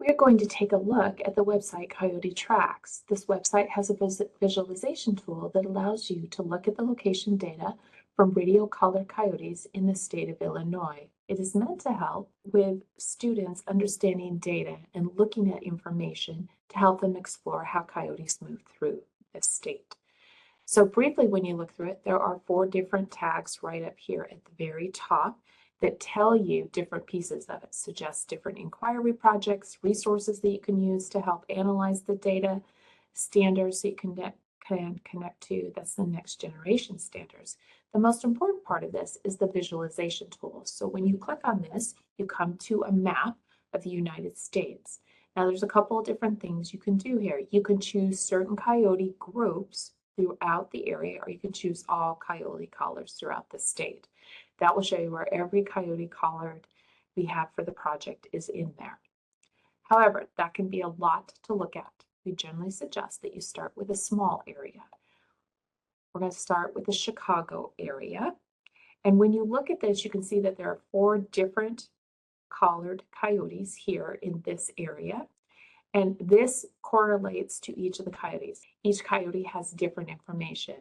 We're going to take a look at the website Coyote Tracks. This website has a visualization tool that allows you to look at the location data from radio collared coyotes in the state of Illinois. It is meant to help with students understanding data and looking at information to help them explore how coyotes move through the state. So briefly, when you look through it, there are 4 different tags right up here at the very top that tell you different pieces of it, suggest different inquiry projects, resources that you can use to help analyze the data, standards that you can connect to. That's the next generation standards. The most important part of this is the visualization tool. So when you click on this, you come to a map of the United States. Now there's a couple of different things you can do here. You can choose certain coyote groups throughout the area, or you can choose all coyote collars throughout the state. That will show you where every coyote collard we have for the project is in there. However, that can be a lot to look at. We generally suggest that you start with a small area. We're going to start with the Chicago area. And when you look at this, you can see that there are 4 different collared coyotes here in this area. And this correlates to each of the coyotes. Each coyote has different information.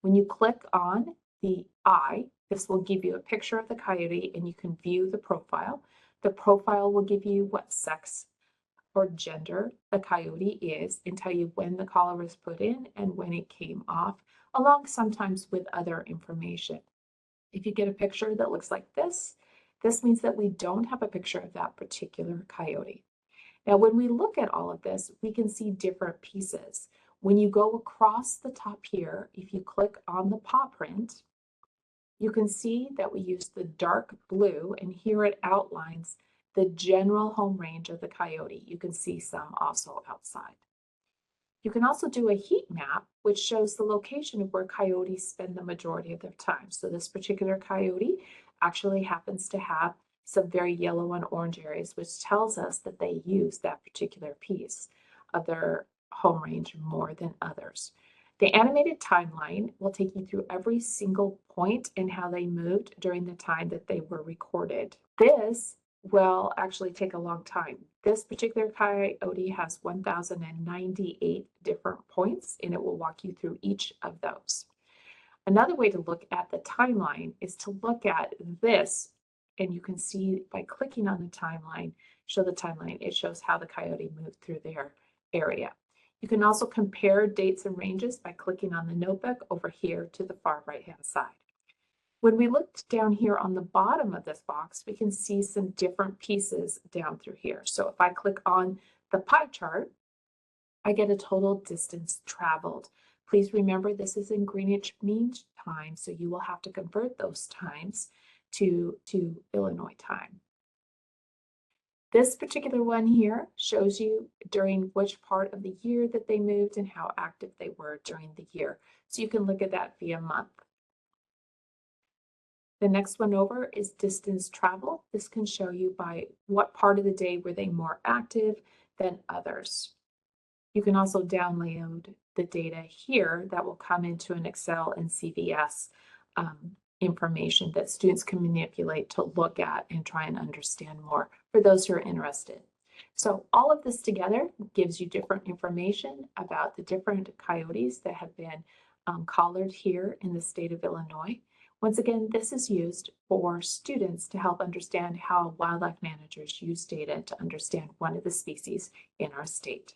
When you click on the eye, this will give you a picture of the coyote and you can view the profile. The profile will give you what sex or gender the coyote is and tell you when the collar was put in and when it came off, along sometimes with other information. If you get a picture that looks like this means that we don't have a picture of that particular coyote. Now, when we look at all of this, we can see different pieces. When you go across the top here, if you click on the paw print, you can see that we use the dark blue, and here it outlines the general home range of the coyote. You can see some also outside. You can also do a heat map, which shows the location of where coyotes spend the majority of their time. So this particular coyote actually happens to have some very yellow and orange areas, which tells us that they use that particular piece of their home range more than others. The animated timeline will take you through every single point and how they moved during the time that they were recorded. This will actually take a long time. This particular coyote has 1,098 different points, and it will walk you through each of those. Another way to look at the timeline is to look at this, and you can see by clicking on the timeline, it shows how the coyote moved through their area. You can also compare dates and ranges by clicking on the notebook over here to the far right-hand side. When we look down here on the bottom of this box, we can see some different pieces down through here. So if I click on the pie chart, I get a total distance traveled. Please remember this is in Greenwich Mean Time, so you will have to convert those times to Illinois time. This particular one here shows you during which part of the year that they moved and how active they were during the year. So you can look at that via month. The next one over is distance travel. This can show you by what part of the day were they more active than others. You can also download the data here that will come into an Excel and CVS information that students can manipulate to look at and try and understand more for those who are interested. So all of this together gives you different information about the different coyotes that have been collared here in the state of Illinois. Once again, this is used for students to help understand how wildlife managers use data to understand one of the species in our state.